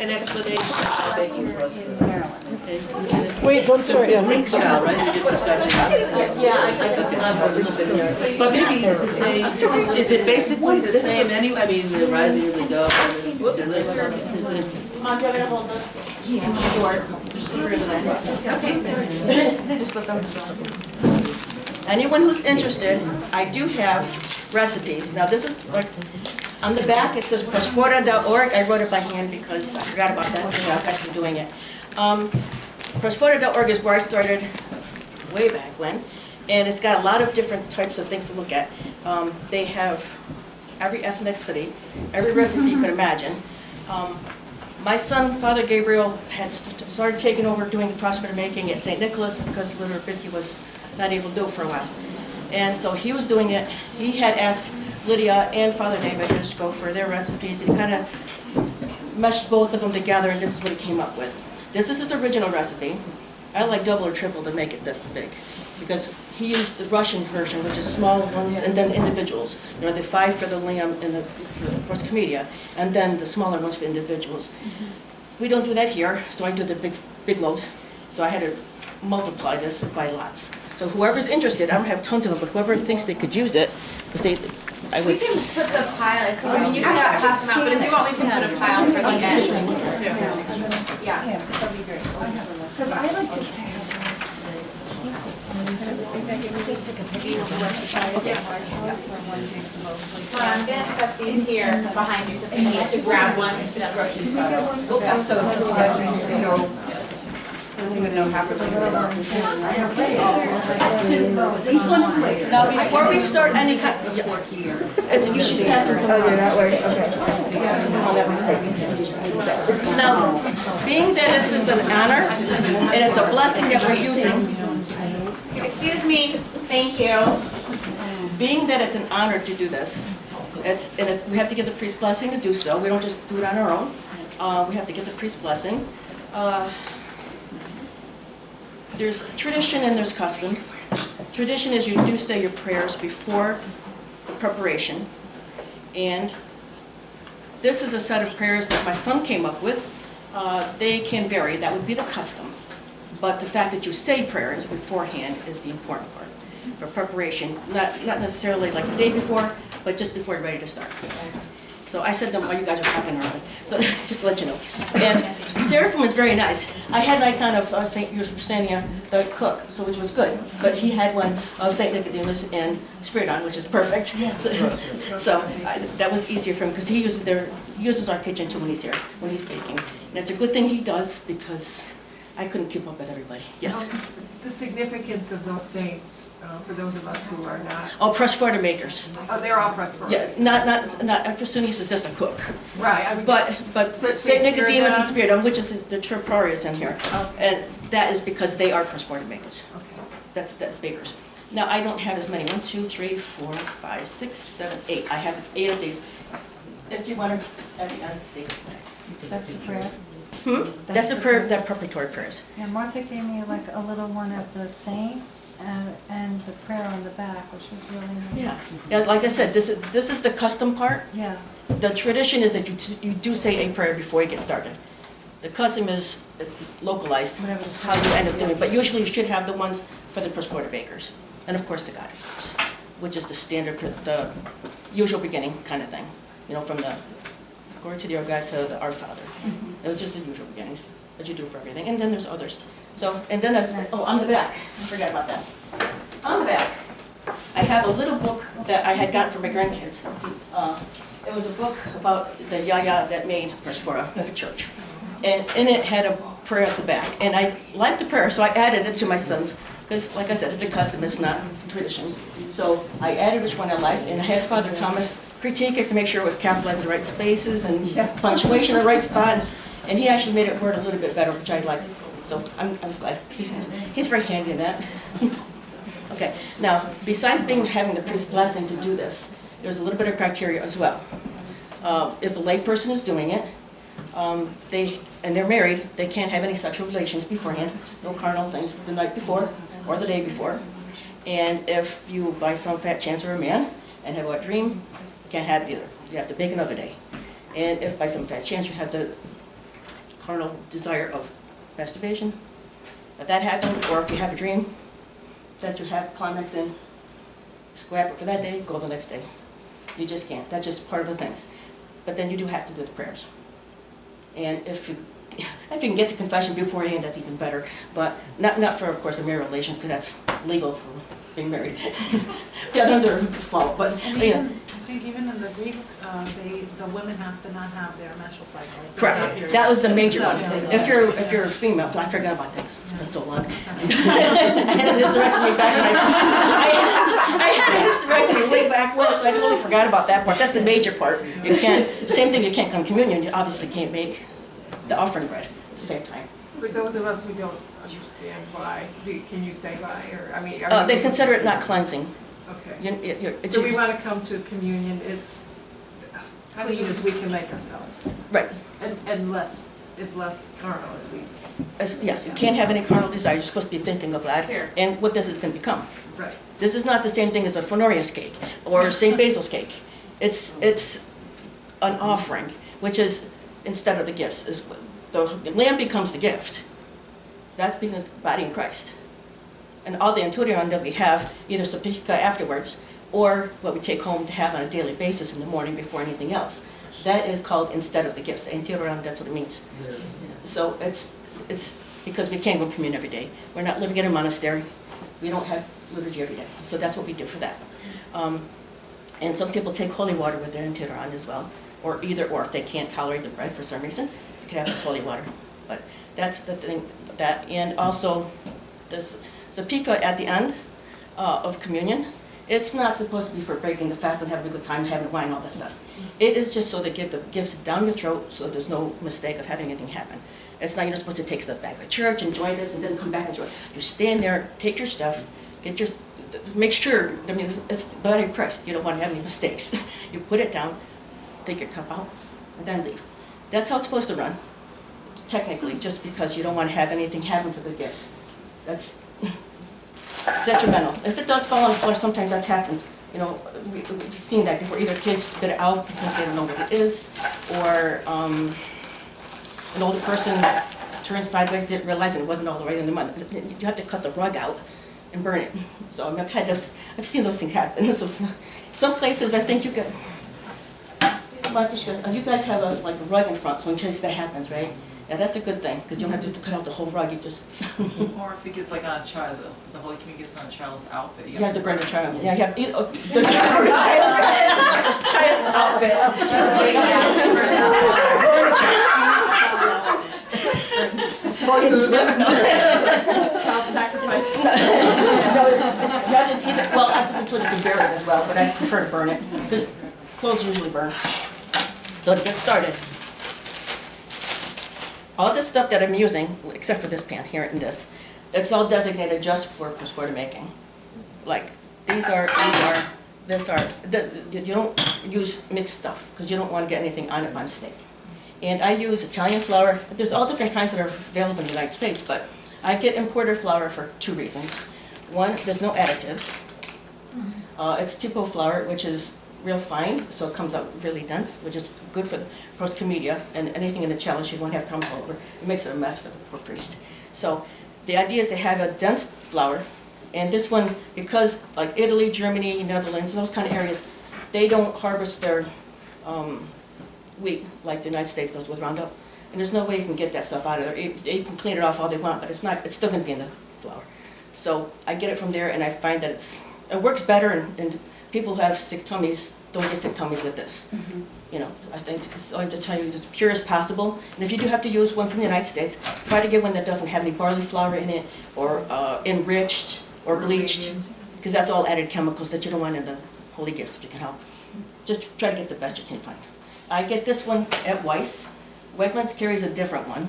an explanation of how baking prosphora. Wait, don't start yet. Greek style, right? We're just discussing. Yeah, I took it up a little bit here. But maybe to say, is it basically the same anyway? I mean, the rising of the dove. Whoops. Mom, do you want me to hold this? Sure. Just look up. Anyone who's interested, I do have recipes. Now this is like, on the back it says prosphora.org. I wrote it by hand because I forgot about that when I was actually doing it. Prosphora.org is where I started way back when, and it's got a lot of different types of things to look at. They have every ethnicity, every recipe you could imagine. My son, Father Gabriel, had started taking over doing the prosphora making at St. Nicholas because Little Biscuit was not able to do it for a while. And so he was doing it. He had asked Lydia and Father David to go for their recipes. He kind of meshed both of them together, and this is what he came up with. This is his original recipe. I like double or triple to make it this big because he used the Russian version, which is small ones, and then individuals. You know, the 5 for the lamb and the for comedia, and then the smaller ones for individuals. We don't do that here, so I do the big loaves. So I had to multiply this by lots. So whoever's interested, I don't have tons of them, but whoever thinks they could use it, because I would. We can put the pile, I mean, you can pass them out, but if you want, we can put a pile for the end, too. Yeah. Yeah, that'd be great. Because I like to. Just take a picture of what I'm going to put these here behind you, so if you need to grab one. Now, before we start any kind, you should pass it. Oh, you're that way. Okay. Now, being that this is an honor and it's a blessing that we're using. Excuse me. Thank you. Being that it's an honor to do this, we have to get the priest's blessing to do so. We don't just do it on our own. We have to get the priest's blessing. There's tradition and there's customs. Tradition is you do say your prayers before the preparation. And this is a set of prayers that my son came up with. They can vary. That would be the custom. But the fact that you say prayers beforehand is the important part for preparation. Not necessarily like the day before, but just before you're ready to start. So I said them while you guys are talking early. So just to let you know. And Seraphim was very nice. I had an icon of St. Euphrosynia, the cook, so which was good. But he had one of St. Nicodemus and Spiridon, which is perfect. So that was easier for him because he uses our kitchen too when he's here, when he's baking. And it's a good thing he does because I couldn't keep up with everybody. Yes? It's the significance of those saints, for those of us who are not. Oh, prosphora makers. Oh, they're all Prosphora. Yeah, not Euphrosynius is just a cook. Right. I mean, But so St. Nicodemus and Spiridon. Spiridon, which is the Triparius in here, and that is because they are prosphora makers. Okay. That's bakers. Now I don't have as many. 1, 2, 3, 4, 5, 6, 7, 8. I have 8 of these. If you want to, at the end, take it. That's the prayer. That's the prayer, that preparatory prayers. Yeah, Martha gave me like a little one of the saint and the prayer on the back, which was really nice. Yeah. Like I said, this is the custom part. Yeah. The tradition is that you do say a prayer before you get started. The custom is localized, how you end up doing it. But usually you should have the ones for the prosphora bakers. And of course the God, which is the standard, the usual beginning kind of thing. You know, from the Glory to the God to the Our Father. It was just the usual beginnings that you do for everything. And then there's others. So, and then on the back, I forgot about that. On the back, I have a little book that I had gotten from my grandkids. It was a book about the Yaya that made Prosphora for church. And in it had a prayer at the back. And I liked the prayer, so I added it to my son's. Because, like I said, it's a custom, it's not tradition. So I added which one I liked, and I had Father Thomas critique it to make sure it was capitalized in the right spaces and punctuation in the right spot. And he actually made it word a little bit better, which I liked. So I was glad. He's very handy in that. Okay, now, besides having the priest's blessing to do this, there's a little bit of criteria as well. If a layperson is doing it, and they're married, they can't have any sexual relations beforehand, no carnal things the night before or the day before. And if you, by some fat chance, are a man and have a wet dream, you can't have it either. You have to bake another day. And if by some fat chance you have the carnal desire of masturbation. If that happens, or if you have a dream that you have climax in, scrap it for that day, go the next day. You just can't. That's just part of the things. But then you do have to do the prayers. And if you can get to confession beforehand, that's even better. But not for, of course, the marriage relations, because that's legal for being married. The other ones are fault, but And you know. even, I think even in the Greek, the women have to not have their menstrual cycle. Correct. That was the major one. If you're a female, I forgot about things. It's been so long. I had a hysterectomy back when I had a hysterectomy way back when, so I totally forgot about that part. That's the major part. You can't. Same thing. You can't come communion. You obviously can't make the offering bread at the same time. For those of us who don't understand why, can you say why, or, I mean, are They you- consider it not cleansing. Okay. So we want to come to communion as clean as we can make ourselves, Right. and less, it's less carnal as we, Yes, you can't have any carnal desires. You're supposed to be thinking of that and what this is going to become. right. This is not the same thing as a Honorius cake or St. Basil's cake. It's an offering, which is instead of the gifts. The lamb becomes the gift. That becomes the body in Christ. And all the anturion that we have, either sapika afterwards, or what we take home to have on a daily basis in the morning before anything else, that is called instead of the gifts. The anturion, that's what it means. So it's because we can't go communion every day. We're not living in a monastery. We don't have liturgy every day. So that's what we do for that. And some people take holy water with their anturion as well, or either or. If they can't tolerate the bread for some reason, they can have this holy water. But that's the thing, and also this zapika at the end of communion, it's not supposed to be for breaking the fast and having a good time, having wine, all that stuff. It is just so to get the gifts down your throat so there's no mistake of having anything happen. It's not you're not supposed to take it back to church, enjoy this, and then come back and enjoy it. You stand there, take your stuff, make sure, I mean, it's the body of Christ. You don't want to have any mistakes. You put it down, take your cup out, and then leave. That's how it's supposed to run, technically, just because you don't want to have anything happen to the gifts. That's detrimental. If it does fall on the floor, sometimes that's happened. You know, we've seen that before. Either kids spit it out because they don't know what it is, or an older person turned sideways, didn't realize it wasn't all the way in the mud. You have to cut the rug out and burn it. So I mean, I've seen those things happen. So some places, I think you get. You guys have like a rug in front, so in case that happens, right? Yeah, that's a good thing, because you don't have to cut out the whole rug, you just... Or if it gets like on a child, the Holy Communion gets on a child's outfit. You have to burn the child. Yeah, you have to burn the child's outfit. Child sacrifice. No, you have to either, well, after the toilet, you can bury it as well, but I prefer to burn it, because clothes usually burn. So to get started, all this stuff that I'm using, except for this pan here and this, it's all designated just for Prosphora making. Like, these are, you don't use mixed stuff, because you don't want to get anything on it by mistake. And I use Italian flour. There's all different kinds that are available in the United States, but I get imported flour for two reasons. One, there's no additives. It's tipo flour, which is real fine, so it comes out really dense, which is good for the proscomedia, and anything in the chalice you won't have come over. It makes it a mess for the poor priest. So the idea is to have a dense flour, and this one, because like Italy, Germany, Netherlands, those kind of areas, they don't harvest their wheat like the United States does with Roundup, and there's no way you can get that stuff out of there. They can clean it off all they want, but it's still going to be in the flour. So I get it from there, and I find that it works better, and people who have sick tummies don't get sick tummies with this. You know, I think it's going to tell you as pure as possible. And if you do have to use one from the United States, try to get one that doesn't have any barley flour in it, or enriched, or bleached, because that's all added chemicals that you don't want in the holy gifts, if you can help. Just try to get the best you can find. I get this one at Weiss. Wegmans carries a different one.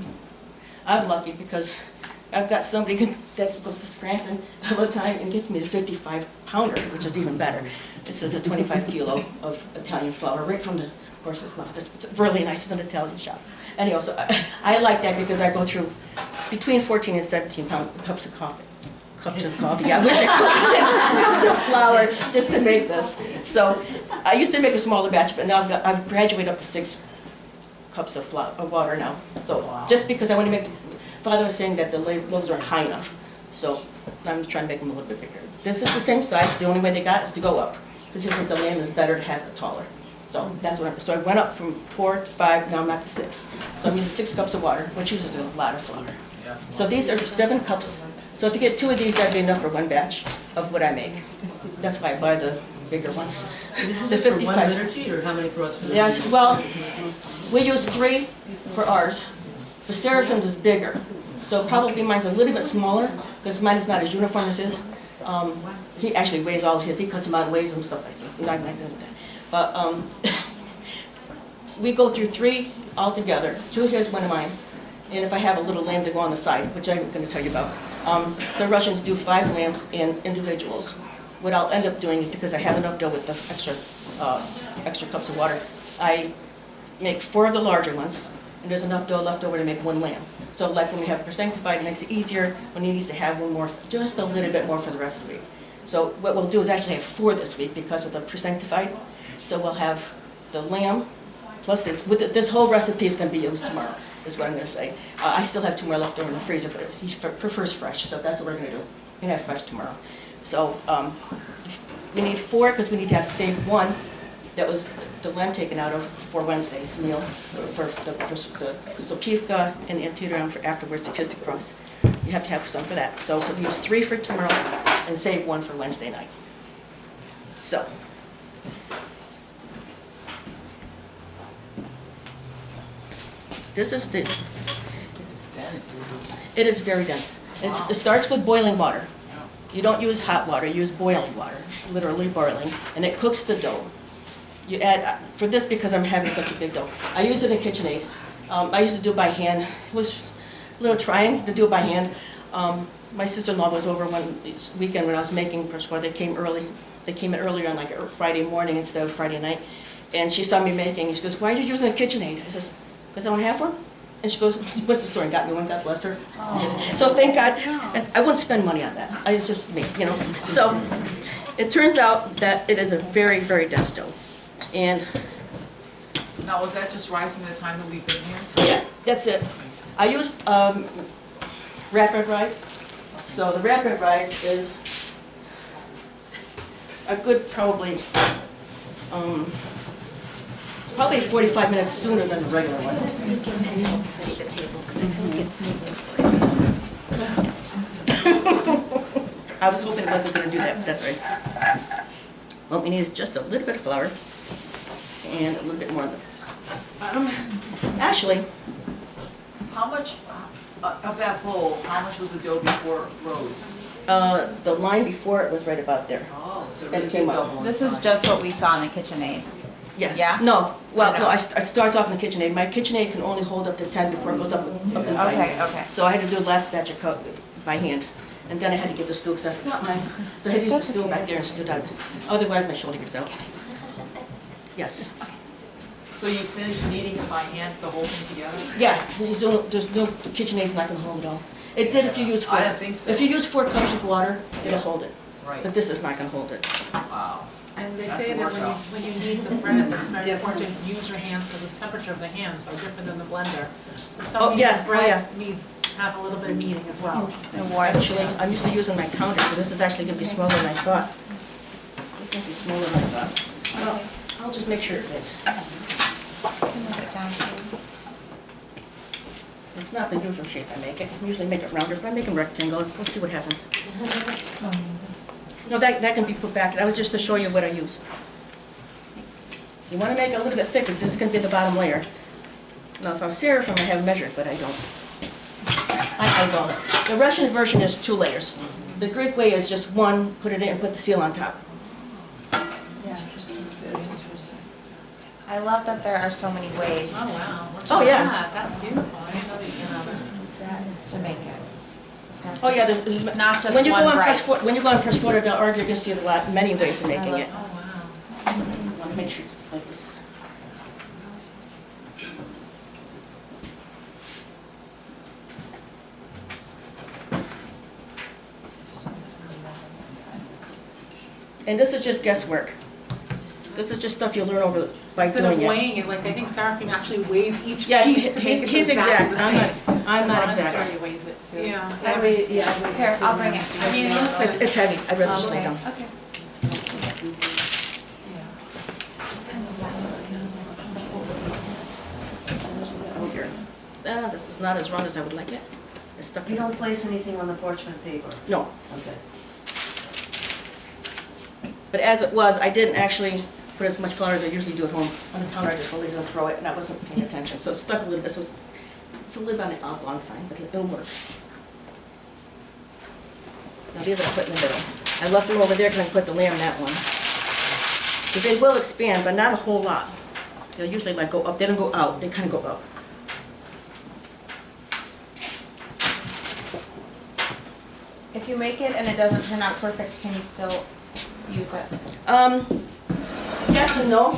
I'm lucky because I've got somebody that goes to Scranton all the time and gets me the 55-pounder, which is even better. This is a 25 kilo of Italian flour, right from the horse's mouth. It's really nice. It's an Italian shop. Anyway, so I like that because I go through between 14 and 17 cups of coffee. Yeah, I wish I could. Cups of flour just to make this. So I used to make a smaller batch, but now I've graduated up to 6 cups of water now. So just because I want to make, Father was saying that the loaves aren't high enough. So I'm trying to make them a little bit bigger. This is the same size. The only way they got is to go up. Because he said the lamb is better to have it taller. So that's what so I went up from 4 to 5, now I'm at 6. So I'm using 6 cups of water, which uses a lot of flour. Yeah. So these are 7 cups. So if you get 2 of these, that'd be enough for 1 batch of what I make. That's why I buy the bigger ones. The For one 55. liturgy, or how many Prosphora? Yes, well, we use 3 for ours. The Seraphim's is bigger. So probably mine's a little bit smaller, because mine is not as uniform as his. He actually weighs all his. He cuts them out and weighs them, stuff like that. I'm not doing that. But we go through 3 altogether. 2 of his, 1 of mine. And if I have a little lamb to go on the side, which I'm going to tell you about, the Russians do 5 lambs in individuals. What I'll end up doing, because I have enough dough with the extra cups of water, I make 4 of the larger ones, and there's enough dough left over to make 1 lamb. So like when we have Sanctified, it makes it easier when he needs to have 1 more, just a little bit more for the rest of the week. So what we'll do is actually have 4 this week because of the Sanctified. So we'll have the lamb, plus this whole recipe is going to be used tomorrow, is what I'm going to say. I still have 2 more left over in the freezer, but he prefers fresh, so that's what we're going to do. We're going to have fresh tomorrow. So we need 4 because we need to have saved 1 that was the lamb taken out of for Wednesday's meal, for the Sopivka and the Antidote for afterwards, the Kistic Cross. You have to have some for that. So we'll use 3 for tomorrow and save 1 for Wednesday night. So. This is the, It's dense. it is very dense. It starts with boiling water. You don't use hot water, you use boiling water, literally boiling, and it cooks the dough. You add, for this because I'm having such a big dough, I use it in KitchenAid. I used to do it by hand. It was a little trying to do it by hand. My sister-in-law was over one weekend when I was making Prosphora. They came early. They came in earlier on like a Friday morning instead of Friday night. And she saw me making, and she goes, "Why are you using a KitchenAid?" I says, "Because I don't have one." And she goes, she went to the store and got me one, God bless her. So thank God. And I wouldn't spend money on that. It's just me, you know. So it turns out that it is a very, very dense dough. And Now, was that just rising the time that we've been here? yeah, that's it. I used rapid rise. So the rapid rise is a good probably 45 minutes sooner than the regular one. I was hoping it wasn't going to do that, but that's all right. What we need is just a little bit of flour and a little bit more of the actually, How much of that bowl, how much was the dough before it rose? the line before it was right about there. Oh, so And it came up. double. This is just what we saw in the KitchenAid. Yeah? No, well, Or no, no? it starts off in the KitchenAid. My KitchenAid can only hold up to 10 before it goes up inside. Okay, okay. So I had to do the last batch of coat by hand. And then I had to get the stool, because I forgot mine. So I had to use the stool back there and stood out. Otherwise, my shoulder gives out. Yes. So you finished kneading it by hand, the whole thing together? Yeah, there's no, the KitchenAid's not going to hold it all. It did if you use 4. I didn't think so. If you use 4 cups of water, it'll hold it. Right. But this is not going to hold it. Wow. And they That's say a that workout. when you knead the bread, it's very important to use your hands because the temperature of the hands are different than the blender. For Oh, some yeah, reason, oh, bread yeah. needs to have a little bit of kneading as well. Actually, I'm used to using my counter, so this is actually going to be smaller than I thought. It's going to be smaller than I thought. Well, I'll just make sure it fits. It's not the usual shape I make it. I usually make it rounder, but I make them rectangular. We'll see what happens. No, that can be put back. That was just to show you what I use. You want to make it a little bit thick, because this is going to be the bottom layer. Now, if I was Seraphim, I have it measured, but I don't. I don't. The Russian version is 2 layers. The Greek way is just 1, put it in, and put the seal on top. I love that there are so many ways Oh, wow. Look Oh, at yeah. that. That's beautiful. I didn't know that you can to make it. Oh yeah, there's Not just when you one go on rice. when you go on Prosphora.org, you're going to see many ways of making it. Oh, wow. I want to make sure it's like this. And this is just guesswork. This is just stuff you learn over by Instead of doing it. weighing it, like I think Seraphine actually weighs each Yeah, piece to make it he's exactly exact. the same. I'm not exact. Monastery weighs it too. Yeah. Here, I'll bring it. I mean, listen. It's heavy. I'd rather just lay down. Okay. This is not as round as I would like it. It's stuck. You don't place anything on the parchment paper? No, Okay. but as it was, I didn't actually put as much flour as I usually do at home. On the counter, I just rolled it and throw it, and I wasn't paying attention. So it stuck a little bit, so it's a lid on the oblong sign, but it'll work. Now these I put in the middle. I left them over there because I put the lamb in that one. Because they will expand, but not a whole lot. They'll usually like go up, they don't go out, they kind of go up. If you make it and it doesn't turn out perfect, can you still use it? Yes and no.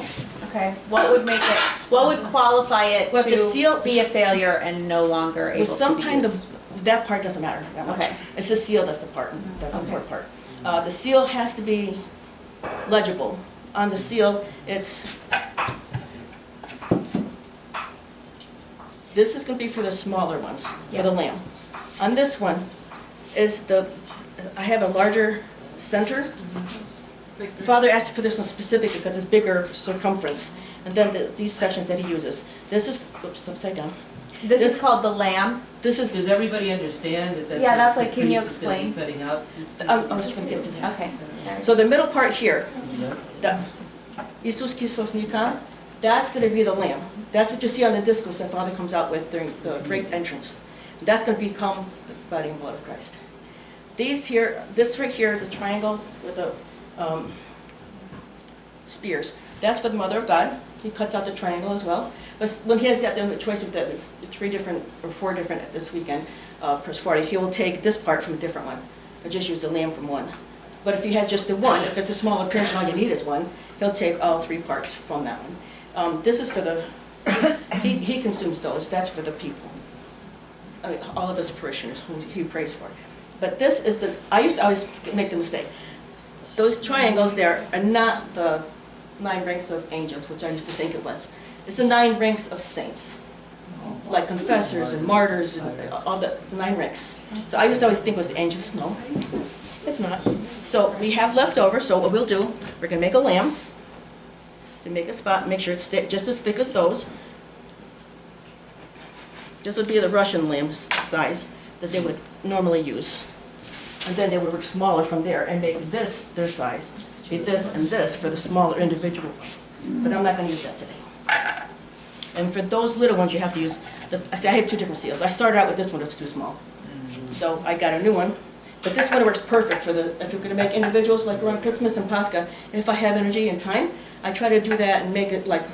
Okay, what would make it, what would qualify it Well, if the seal- to be a failure and no longer able With to be some kind used? of, that part doesn't matter that much. Okay. It's the seal that's the part, that's the Okay. important part. The seal has to be legible. On the seal, it's, this is gonna be for the smaller ones, for the Yeah. lamb. On this one, is I have a larger center. Father asked for this one specifically because it's bigger circumference. And then these sections that he uses. This is, oops, upside down. This this- is called the lamb. This is, Does everybody understand that that's? Yeah, that's what like, the can you priest is gonna be explain? Cutting out? I was gonna get to that. Okay, sorry. So the middle part here, the Isus Christos Nikon, that's gonna be the lamb. That's what you see on the discos that Father comes out with during the great entrance. That's gonna become the body and blood of Christ. These here, this right here, the triangle with the spears, that's for the Mother of God. He cuts out the triangle as well. But when he has got the choice of the 3 different or 4 different this weekend, Prosphora, he will take this part from a different one. He'll just use the lamb from one. But if he has just the one, if it's a small appearance and all you need is one, he'll take all 3 parts from that one. This is for the, he consumes those, that's for the people. I mean, all of his parishioners who he prays for. But this is the, I used to always make the mistake. Those triangles there are not the 9 ranks of angels, which I used to think it was. It's the 9 ranks of saints, like confessors and martyrs and all the 9 ranks. So I used to always think it was the angels. No, it's not. So we have leftover, so what we'll do, we're going to make a lamb. So make a spot, make sure it's just as thick as those. This would be the Russian lamb size that they would normally use. And then they would work smaller from there and make this their size. Be this and this for the smaller individual ones. But I'm not going to use that today. And for those little ones, you have to use, I have 2 different seals. I started out with this one, it's too small. So I got a new one. But this one works perfect for if you're going to make individuals like around Christmas and Pascha. And if I have energy and time, I try to do that and make it like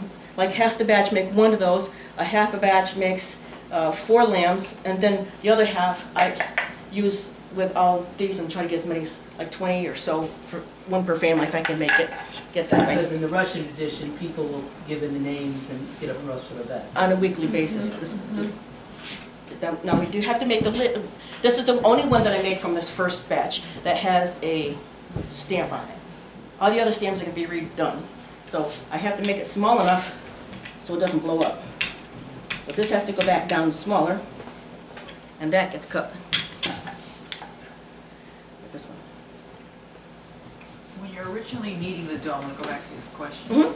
half the batch, make 1 of those. A half a batch makes 4 lambs. And then the other half I use with all these and try to get as many, like 20 or so, for 1 per family if I can make it, get that Because way. in the Russian tradition, people will give in the names and get a roast for the back. On a weekly basis. Now we do have to make the lid. This is the only one that I made from this first batch that has a stamp on it. All the other stamps are going to be redone. So I have to make it small enough so it doesn't blow up. But this has to go back down smaller, and that gets cut. With this one. When you're originally kneading the dough, I'm gonna go back to this question. Mhm.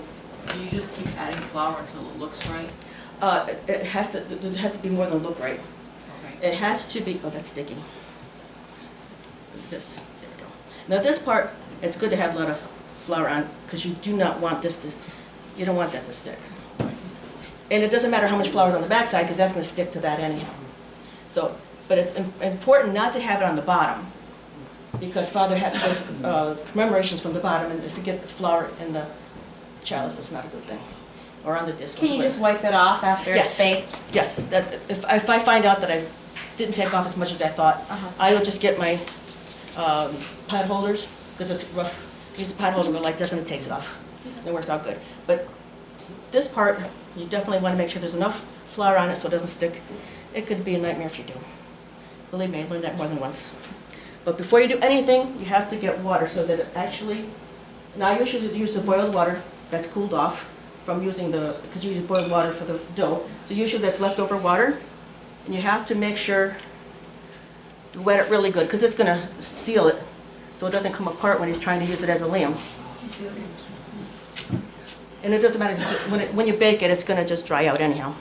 Do you just keep adding flour until it looks right? It has to be more than look right. Okay. It has to be, oh, that's sticky. This, there we go. Now this part, it's good to have a lot of flour on, because you do not want this to, you don't want that to stick. And it doesn't matter how much flour is on the backside, because that's going to stick to that anyhow. So, but it's important not to have it on the bottom, because Father had those commemorations from the bottom, and if you get the flour in the chalice, it's not a good thing. Or on the disc. Can you just wipe it off after Yes. it's baked? Yes, that, if I find out that I didn't take off as much as I thought, Uh-huh. I will just get my pot holders, because it's rough. Use the pot holder go like this and it takes it off. It works out good. But this part, you definitely want to make sure there's enough flour on it so it doesn't stick. It could be a nightmare if you do. Believe me, I learned that more than once. But before you do anything, you have to get water so that it actually, now I usually use the boiled water that's cooled off from using because you use boiled water for the dough. So usually that's leftover water, and you have to make sure to wet it really good, because it's going to seal it so it doesn't come apart when he's trying to use it as a lamb. And it doesn't matter, when you bake it, it's going to just dry out anyhow.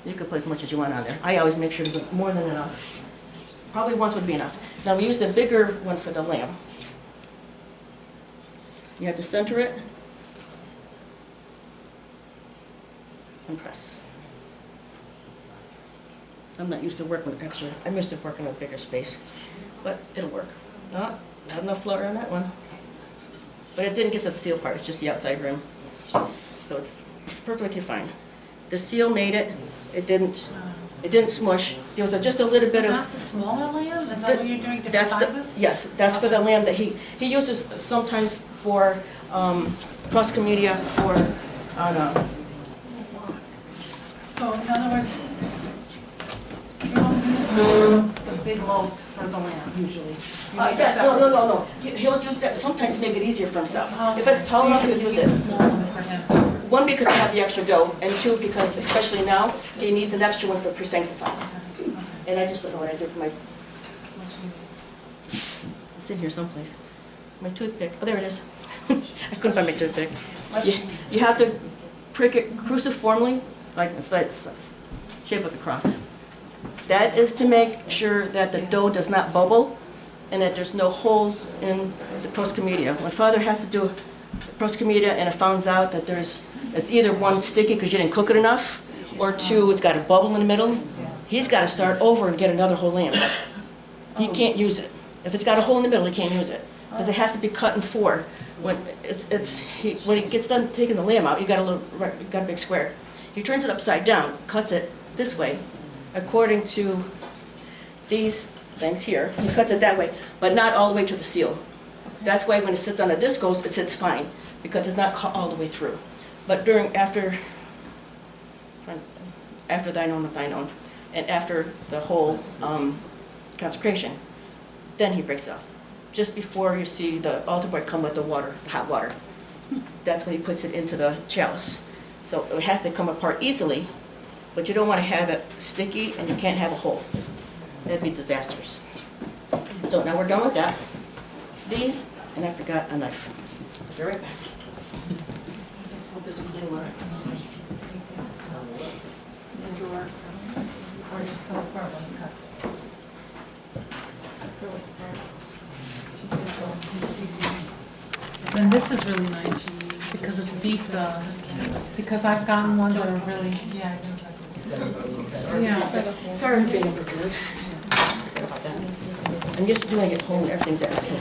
You can put as much as you want on there. I always make sure to put more than enough. Probably once would be enough. Now we use the bigger one for the lamb. You have to center it and press. I'm not used to working with extra. I'm used to working with bigger space, but it'll work. Not enough flour on that one. But it didn't get to the seal part, it's just the outside rim. So it's perfectly fine. The seal made it, it didn't smush. There was just a little bit of... That's a smaller lamb? Is that what you're doing, different sizes? Yes, that's for the lamb that he uses sometimes for cross comedia for, So in other words, you don't use the big loaf for the lamb usually. You make a yes, separate- no. He'll use that sometimes to make it easier for himself. If it's tall enough, he'll use a it. small one for him. One, because I have the extra dough, and two, because especially now, he needs an extra one for pre-sanctified. And I just don't know what I did with my... It's in here someplace. My toothpick. Oh, there it is. I couldn't find my toothpick. You have to prick it cruciformly, like the shape of the cross. That is to make sure that the dough does not bubble and that there's no holes in the proscomedia. When Father has to do proscomedia and it finds out that it's either one sticky because you didn't cook it enough, or two, it's got a bubble in the middle, he's got to start over and get another whole lamb. He can't use it. If it's got a hole in the middle, he can't use it because it has to be cut in four. When when he gets done taking the lamb out, you got a big square. He turns it upside down, cuts it this way, according to these things here. He cuts it that way, but not all the way to the seal. That's why when it sits on the discos, it sits fine because it's not cut all the way through. But after thine own, and after the whole consecration, then he breaks it off. Just before you see the altar boy come with the water, the hot water, that's when he puts it into the chalice. So it has to come apart easily, but you don't want to have it sticky and you can't have a hole. That'd be disastrous. So now we're done with that. These, and I forgot a knife. I'll be right back. Or just come apart when he cuts it. And this is really nice because it's deep though. Because I've gotten ones that are really, yeah. Sorry for being unprepared. Sorry about that. I'm used to doing it at home and everything's at routine.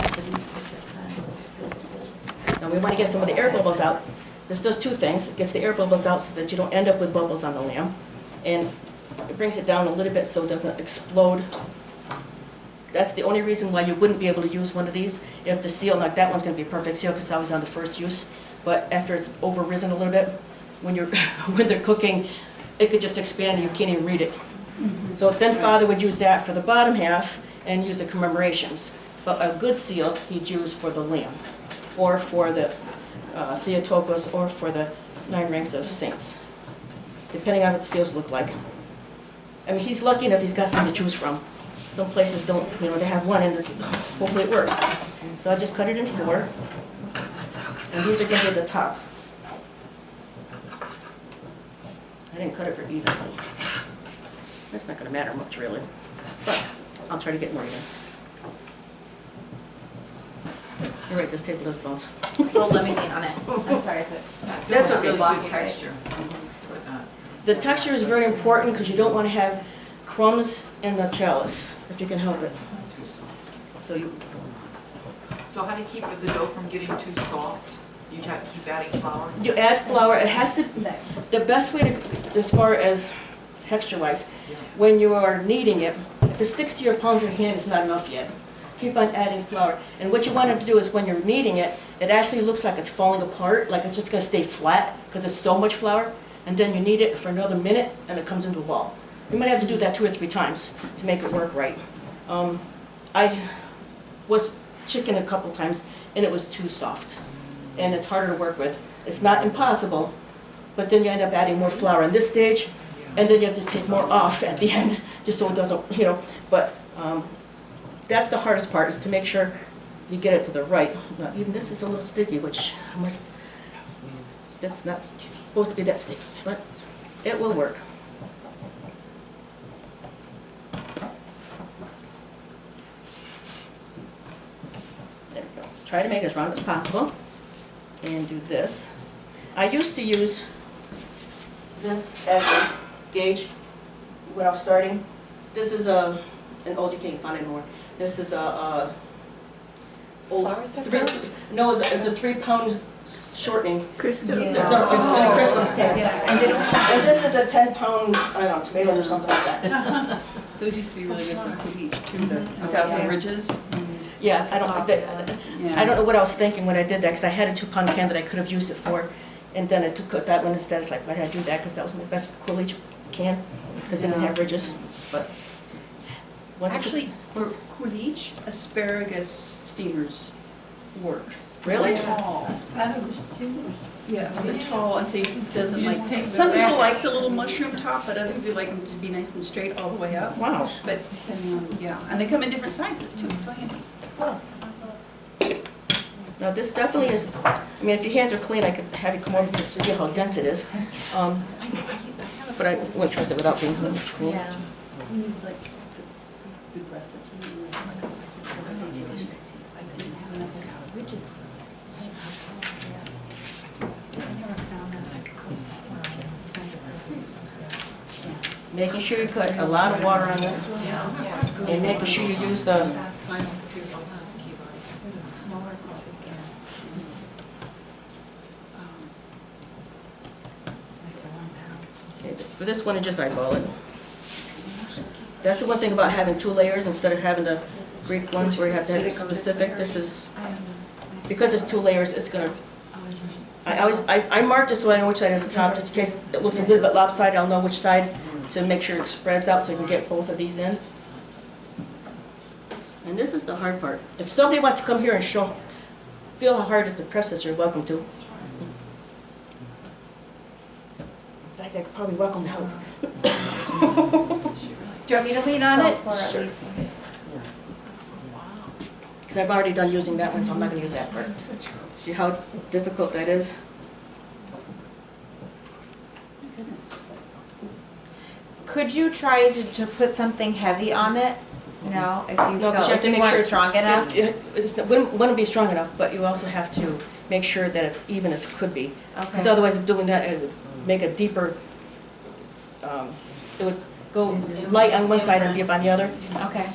Now we want to get some of the air bubbles out. This does two things. It gets the air bubbles out so that you don't end up with bubbles on the lamb. And it brings it down a little bit so it doesn't explode. That's the only reason why you wouldn't be able to use one of these. If the seal, like that one's going to be a perfect seal because it's always on the first use. But after it's over risen a little bit, when they're cooking, it could just expand and you can't even read it. So then Father would use that for the bottom half and use the commemorations. But a good seal he'd use for the lamb, or for the Theotokos, or for the 9 ranks of saints, depending on what the seals look like. I mean, he's lucky enough he's got some to choose from. Some places don't, they have one and hopefully it works. So I just cut it in 4. And these are going to be the top. I didn't cut it for evenly. That's not going to matter much really, but I'll try to get more even. You're right, this table does bounce. Well, let me lean on it. I'm sorry. That's okay. The block is right. The texture is very important because you don't want to have crumbs in the chalice, if you can help it. So how do you keep the dough from getting too soft? You have to keep adding flour? You add flour. It has to, the best way to, as far as texture-wise, when you are kneading it, if it sticks to your palm of your hand, it's not enough yet. Keep on adding flour. And what you want to do is when you're kneading it, it actually looks like it's falling apart, like it's just going to stay flat because it's so much flour. And then you knead it for another minute and it comes into a ball. You might have to do that 2 or 3 times to make it work right. I was chicken a couple times and it was too soft. And it's harder to work with. It's not impossible, but then you end up adding more flour on this stage, and then you have to take more off at the end, just so it doesn't, but that's the hardest part, is to make sure you get it to the right. Now, even this is a little sticky, which that's not supposed to be that sticky, but it will work. There we go. Try to make it as round as possible, and do this. I used to use this as a gauge when I was starting. This is an old, you can't find it anymore. This is a old no, it's a 3-pound shortening. Crisco. No, it's a Crisco tank. And this is a 10-pound, I don't know, tomatoes or something like that. Those used to be really good for coulis too, without the ridges. Yeah, I don't know what I was thinking when I did that, because I had a 2-pound can that I could have used it for, and then I took that one instead. It's like, why did I do that? Because that was my best coulis can, because it didn't have ridges. But Actually, for coulis, asparagus steamers work. really? Tall. Yeah, the tall until it doesn't You just take the some people back. like the little mushroom top, but other people like them to be nice and straight all the way up. Wow. But depending on, yeah, and they come in different sizes too, so handy. Now this definitely is, I mean, if your hands are clean, I could have you come over to see how dense it is. But I wouldn't trust it without being clean. Yeah. Making sure you cut a lot of water on this, and making sure you use the, okay, for this one, I just eyeball it. That's the one thing about having 2 layers instead of having the Greek ones where you have to have it specific. This is, because it's 2 layers, it's gonna, I mark this so I know which side is the top, just in case it looks a little bit lopsided, I'll know which side to make sure it spreads out so you can get both of these in. And this is the hard part. If somebody wants to come here and feel how hard it is to press this, you're welcome to. In fact, I could probably welcome help. Do you want me to lean on it? Sure. Because I've already done using that one, so I'm not going to use that part. See how difficult that is? Could you try to put something heavy on it? No, if you No, felt like you weren't strong enough? It wouldn't be strong enough, but you also have to make sure that it's even as it could be. Because Okay. otherwise, doing that, it would make a deeper, it would go light on one side and deep on the other. Okay.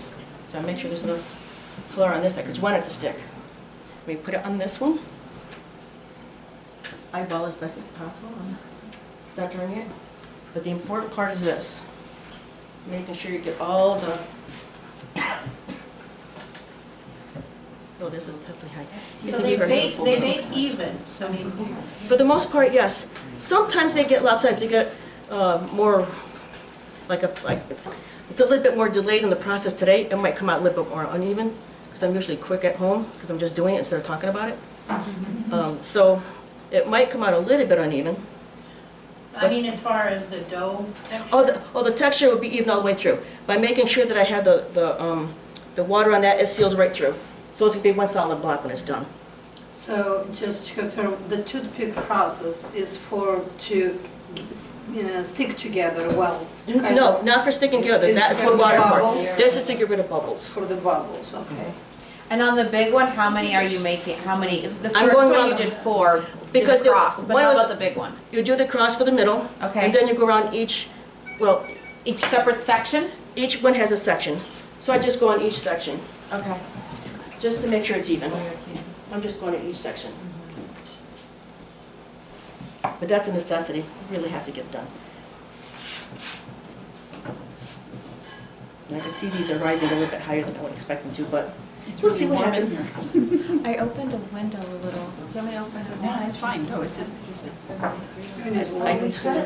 So make sure there's enough flour on this side, because you want it to stick. We put it on this one. Eyeball as best as possible. Start turning it. But the important part is this. Making sure you get all the... Oh, this is definitely high. These So can be they very bake, helpful. they bake even, I mean, For the most part, yes. Sometimes they get lopsided. If they get more, like it's a little bit more delayed in the process today, it might come out a little bit more uneven, because I'm usually quick at home, because I'm just doing it instead of talking about it. So it might come out a little bit uneven. I mean, as far as the dough texture. The texture would be even all the way through. By making sure that I have the water on that, it seals right through. So it's going to be one solid block when it's done. So just to confirm, the toothpick process is to stick together well? No, not for sticking together. Is That's for what the water for. bubbles? This is to get rid of bubbles. For the bubbles, okay. And on the big one, how many are you making? How many? The I'm first going one around you the- did 4, Because did the cross, but one how was- about the big one? You do the cross for the middle. Okay. And then you go around each Separate section? each one has a section. So I just go on each section, Okay. just to make sure it's even. I'm just going to each section. But that's a necessity. You really have to get done. And I can see these are rising a little bit higher than I would expect them to, but we'll see what happens. I opened a window a little. Do you want me to open it? No, it's fine, no, it's just,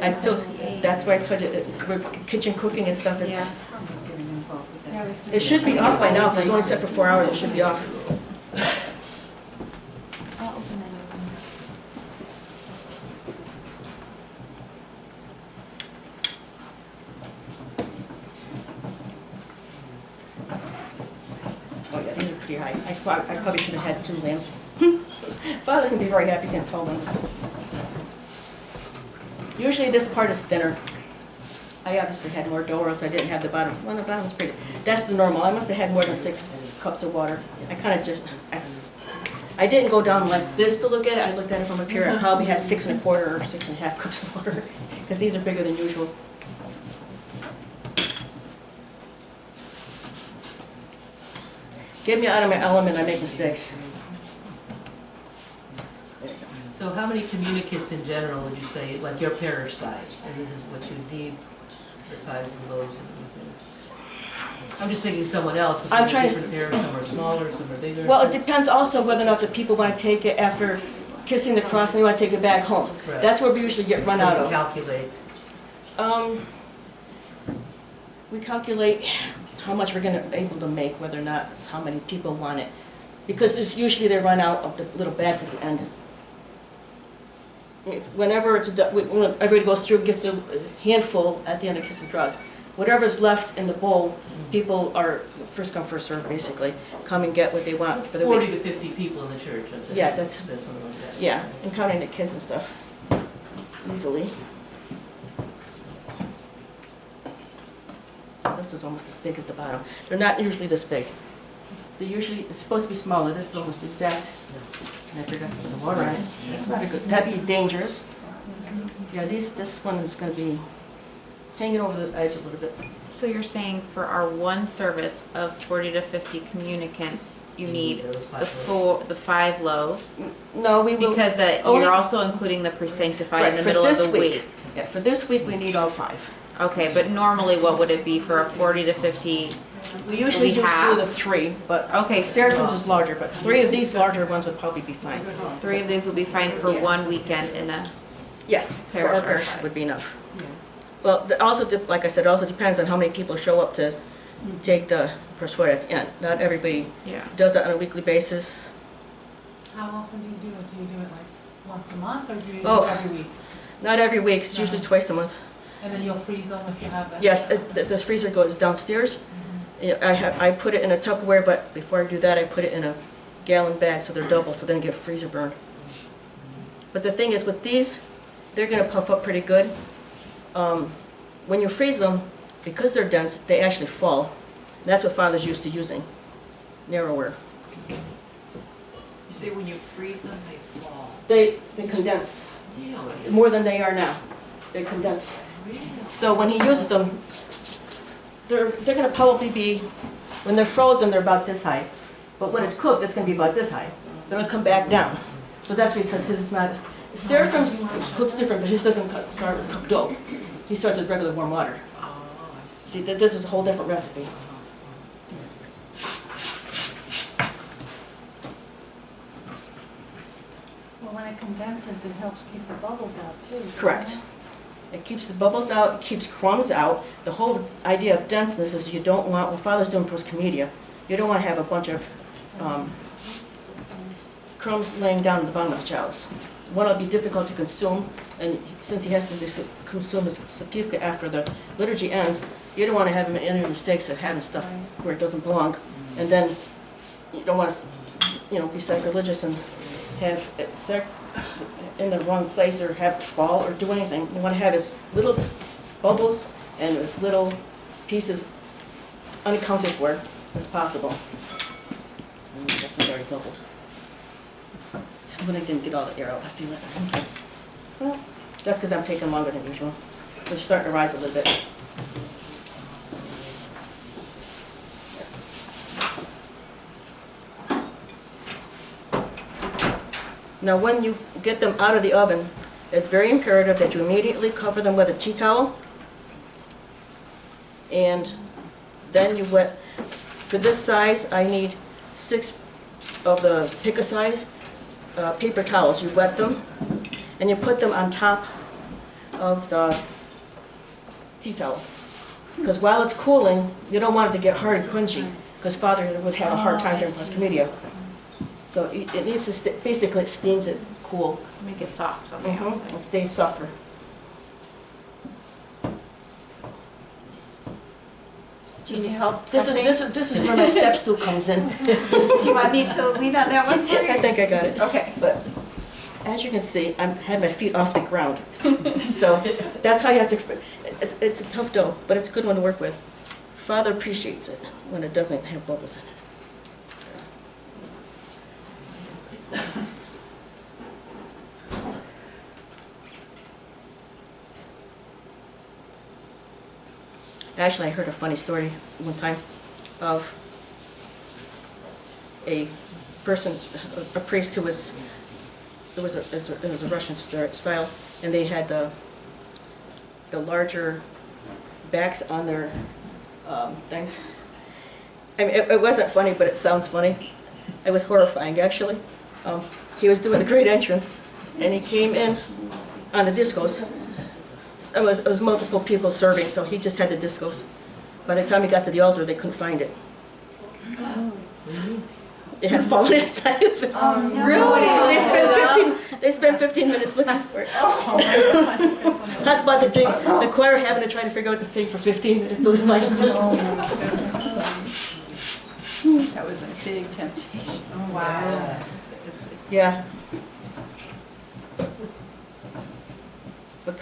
I still, that's why I told you, we're kitchen cooking and stuff, Yeah. it should be off by now. If it's only set for 4 hours, it should be off. I'll open it. pretty high. I probably should have had 2 lamps. Father can be very happy, can tell them. Usually this part is thinner. I obviously had more dough, or else I didn't have the bottom. Well, the bottom is pretty. That's the normal. I must have had more than 6 cups of water. I kind of just, I didn't go down like this to look at it. I looked at it from up here. I probably had 6 1/4 or 6 1/2 cups of water, because these are bigger than usual. Get me out of my element, I make mistakes. So how many communicants in general would you say, like your parish size, and this is what you need, the size of those and everything? I'm just thinking someone else, I'm some are trying to- different parish, some are smaller, some are bigger. Well, it depends also whether or not the people want to take it after kissing the cross and they want to take it back home. Right. That's where we usually get run out of. Calculate. We calculate how much we're going to able to make, whether or not it's how many people want it. Because there's usually they run out of the little bags at the end. Whenever it's when everybody goes through, gets a handful at the end of Kiss and Cross. Whatever's left in the bowl, people are first come, first serve, basically. Come and get what they want for the 40 week. to 50 people in the church. Yeah, that's- something like that. Yeah, and counting the kids and stuff, easily. This is almost as big as the bottom. They're not usually this big. They're usually, it's supposed to be smaller. This is almost exact. And I forgot to put the water on it. That's not a good, that'd be dangerous. Yeah, this one is gonna be hanging over the edge a little bit. So you're saying for our one service of 40 to 50 communicants, you need Those the five the 5 loaves? No, we will. Because only- you're also including the pre-sanctified Right, in the for middle of this the week. week. Yeah, for this week, we need all 5. Okay, but normally what would it be for a 40 to 50? We usually We just do have- the 3, but Okay, Seraphim's is larger, but 3 of these larger ones would probably be fine. 3 of these will be fine for Yeah. one weekend in a, Yes, for our Parish parish size. would be enough. Well, it also, like I said, it also depends on how many people show up to take the Prosphora at the end. Not everybody yeah. does that on a weekly basis. How often do you do it? Do you do it like once a month or do you do Oh. it every week? Not every week, it's usually twice a month. And then you'll freeze them if you have it? Yes, this freezer goes downstairs. Yeah, I put it in a Tupperware, but before I do that, I put it in a gallon bag so they're double, so they don't get freezer burn. But the thing is, with these, they're gonna puff up pretty good. When you freeze them, because they're dense, they actually fall. That's what Father's used to using, narrower. You say when you freeze them, they fall. They condense more than they are now. They condense. So when he uses them, they're gonna probably be, when they're frozen, they're about this high. But when it's cooked, it's gonna be about this high. They're gonna come back down. So that's why he says his is not, Seraphim's cooks different, but his doesn't start with cooked dough. He starts with regular warm water. Oh, I see. See, this is a whole different recipe. Well, when it condenses, it helps keep the bubbles out too. doesn't Correct. it? It keeps the bubbles out, it keeps crumbs out. The whole idea of denseness is you don't want, what Father's doing proscomedia, you don't want to have a bunch of crumbs laying down at the bottom of the chalice. One, it'll be difficult to consume, and since he has to consume his certificate after the liturgy ends, you don't want to have him any mistakes of having stuff where it doesn't belong. And then you don't want to, be sacrilegious and have it in the wrong place or have it fall or do anything. You want to have as little bubbles and as little pieces unaccounted for as possible. That's very bubbled. This is when I didn't get all the air out, I feel it. Okay. Well, that's because I'm taking longer than usual. So it's starting to rise a little bit. Now when you get them out of the oven, it's very imperative that you immediately cover them with a tea towel. And then you wet, for this size, I need 6 of the pick a size paper towels. You wet them and you put them on top of the tea towel. Because while it's cooling, you don't want it to get hard and crunchy, because Father would have a hard time during Proscomedia. So it needs to, basically it steams it cool. Make it soft on the outside. It stays softer. Do you need help? This is where my step stool comes in. Do you want me to lean on that one for you? I think I got it. Okay. But as you can see, I had my feet off the ground. So that's how you have to, it's a tough dough, but it's a good one to work with. Father appreciates it when it doesn't have bubbles in it. Actually, I heard a funny story one time of a person, a priest who was, it was a Russian style, and they had the larger backs on their things. I mean, it wasn't funny, but it sounds funny. It was horrifying, actually. He was doing the great entrance, and he came in on the discos. It was multiple people serving, so he just had the discos. By the time he got to the altar, they couldn't find it. It had fallen inside of it. Oh, no. Really? They spent 15 minutes looking for it. Talk about the choir having to try to figure out to sing for 15 minutes to find it. That was a big temptation. Oh, wow. Yeah. But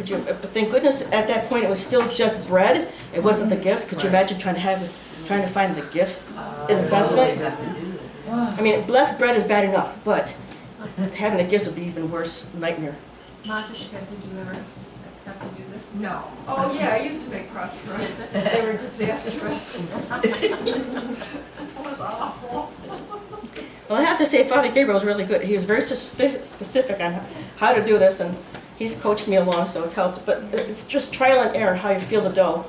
thank goodness at that point it was still just bread. It wasn't the gifts. Could you imagine trying to find the gifts in the festival? I mean, blessed bread is bad enough, but having the gifts would be even worse. Nightmare. Matushka, did you ever have to do this? No. Oh, yeah, I used to make Prosphora. They were disastrous. Well, I have to say, Father Gabriel was really good. He was very specific on how to do this, and he's coached me along, so it's helped. But it's just trial and error how you feel the dough.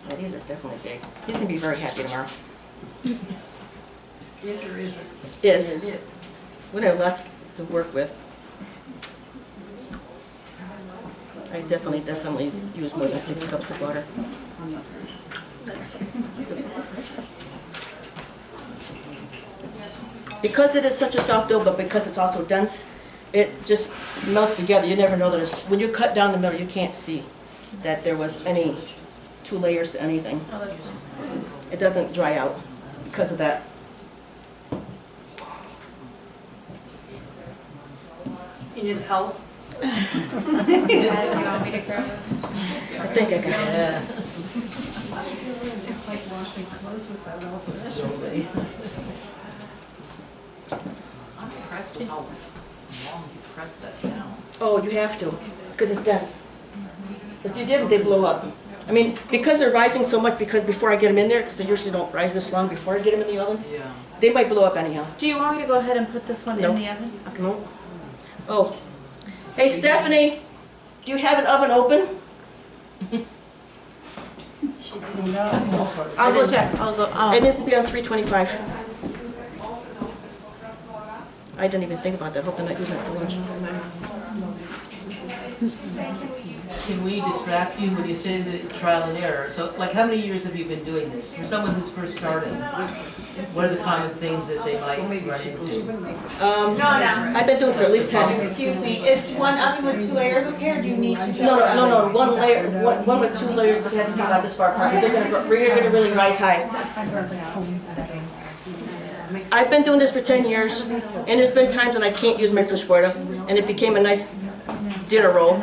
Yeah, these are definitely big. He's going to be very happy tomorrow. Yes, or is it? Is. It is. We have lots to work with. I definitely use more than 6 cups of water. Because it is such a soft dough, but because it's also dense, it just melts together. You never know that it's, when you cut down the middle, you can't see that there was any 2 layers to anything. It doesn't dry out because of that. You need help? Do you want me to grab it? I think I got it. Yeah. It's like washing clothes with that all I'm impressed with how long you press that down. Oh, you have to, because it's dense. If you didn't, they blow up. I mean, because they're rising so much, because before I get them in there, because they usually don't rise this long before I get them in the oven, Yeah. they might blow up anyhow. Do you want me to go ahead and put this one No. in the oven? No. Oh. Hey, Stephanie, do you have an oven open? I'll go check. I'll go. It needs to be on 325. I didn't even think about that. Hope I'm not using it for lunch. Can we distract you when you say the trial and error? So, like, how many years have you been doing this? For someone who's first starting, what are the common things that they might run into? No. I've been doing it for at least 10. Excuse me. Is one oven with 2 layers okay, or do you need 2 separate No. ovens? 1 layer, one with 2 layers, but they have to be about this far apart. They're gonna really rise high. I've been doing this for 10 years, and there's been times when I can't use my Prosphora, and it became a nice dinner roll.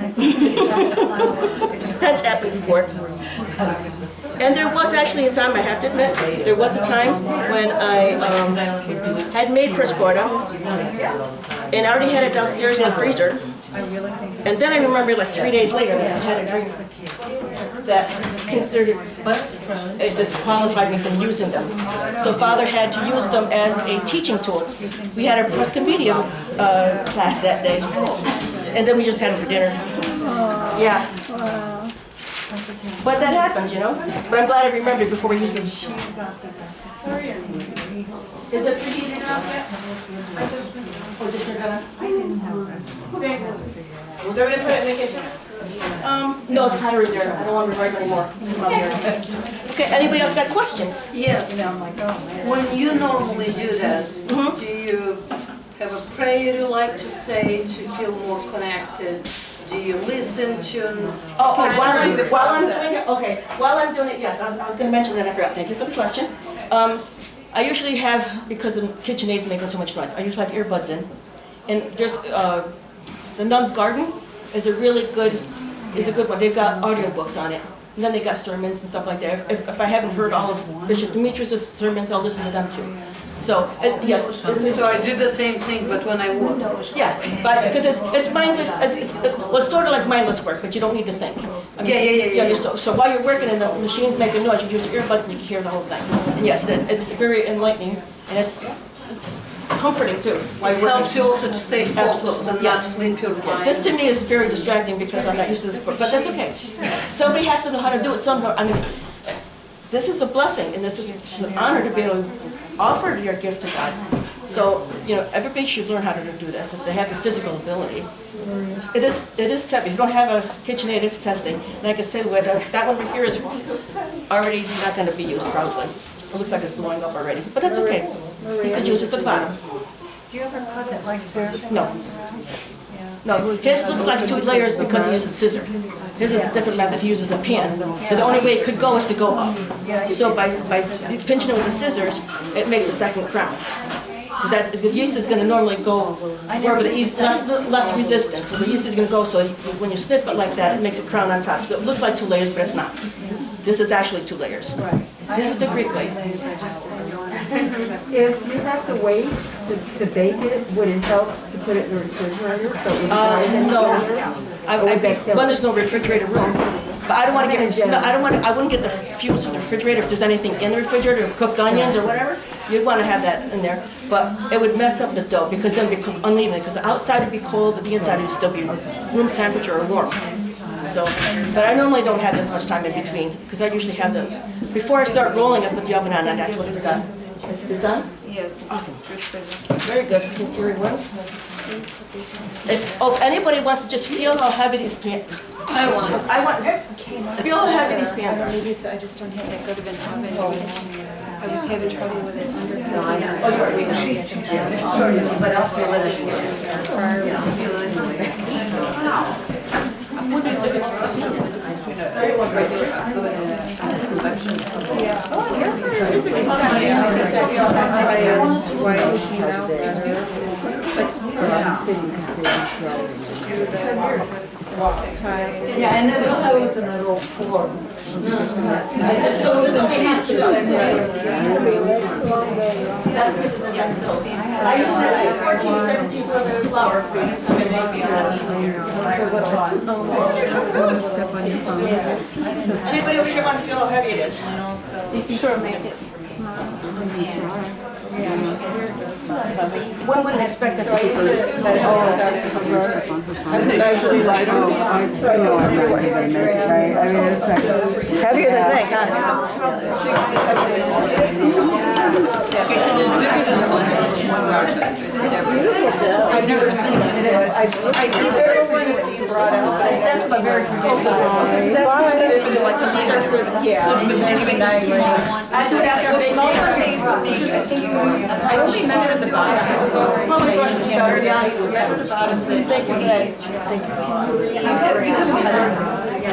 That's happened before. And there was actually a time, I have to admit, there was a time when I had made Prosphora, and I already had it downstairs in the freezer. And then I remember like 3 days later, I had a dream that considered disqualified me from using them. So Father had to use them as a teaching tool. We had a Proscomedium class that day, and then we just had them for dinner. Yeah. But that happens, you know. But I'm glad I remembered before we used them. Is it preheated enough yet? Or just you're gonna? Okay. They're gonna put it in the kitchen. No, it's hotter in there. I don't want to rise anymore. Okay, anybody else got questions? Yes. When you normally do that, do you have a prayer you like to say to feel more connected do you listen to? Oh, while I'm doing it, okay, while I'm doing it, yes, I was gonna mention that, I forgot, thank you for the question. I usually have, because the KitchenAid's making so much noise, I usually have earbuds in. And there's, the Nun's Garden is a really good, one, they've got audiobooks on it. And then they got sermons and stuff like that. If I haven't heard all of Bishop Demetrius' sermons, I'll listen to them too. So, yes. So I do the same thing, but when I walk. Yeah, but because it's mindless, well, it's sort of like mindless work, but you don't need to think. I mean, Yeah. So while you're working and the machine's making noise, you use your earbuds and you can hear the whole thing. And yes, it's very enlightening and it's comforting too. While It you're working. helps you also to stay focused and not sleep your Yeah, mind. this to me is very distracting because I'm not used to this, but that's okay. Somebody has to know how to do it somehow. I mean, this is a blessing and this is an honor to be able to offer your gift to God. So, everybody should learn how to do this if they have the physical ability. It is tough. If you don't have a KitchenAid, it's testing. And I can say that one over here is already not going to be used probably. It looks like it's blowing up already, but that's okay. You could use it for the bottom. Do you ever cut it like this? No. No, his looks like 2 layers because he uses a scissor. His is a different method, he uses a pan. So the only way it could go is to go up. So by pinching it with the scissors, it makes a second crown. So that the yeast is going to normally go wherever the yeast, less resistance. So the yeast is going to go, so when you snip it like that, it makes a crown on top. So it looks like 2 layers, but it's not. This is actually 2 layers. This is the Greek way. If you have to wait to bake it, would it help to put it in the refrigerator? So it would dry then? No. When there's no refrigerator room, but I don't want to get. I wouldn't get the fumes from the refrigerator if there's anything in the refrigerator, cooked onions or whatever. You'd want to have that in there, but it would mess up the dough because then it'd be cooked unevenly. Because the outside would be cold, and the inside would still be room temperature or warm. So, but I normally don't have this much time in between because I usually have those. Before I start rolling, I put the oven on and that's when it's done. It's done? Yes. Awesome. Very good. Can you carry one? If anybody wants to just feel how heavy these pans. I want feel how heavy these pans are. Maybe I just don't have that good of an oven. I was having trouble with it under the Oh, you're right. But I'll feel it. Yeah, and then also it in a raw form. So the pieces, I use 14, 17 millimeter flour for Anybody over here want to feel how heavy it is? You can sort of make it. One wouldn't expect that to be Is it usually lighter? heavier than think, huh? I've never seen it. I see there are ones being brought out, but that's not very familiar. I do it after The smaller taste of me, I think I only measured the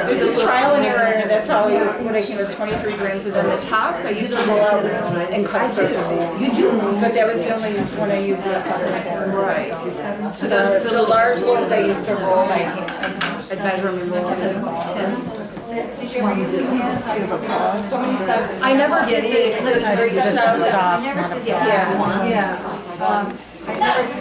This is trial and error, that's probably when I came to 23 grams, and then the tops I used to roll out and cut circles. But that was the only one I used the cutter. Right. So the large ones I used to roll by hand. I'd measure them and roll them. I never did the Just stop. Yeah.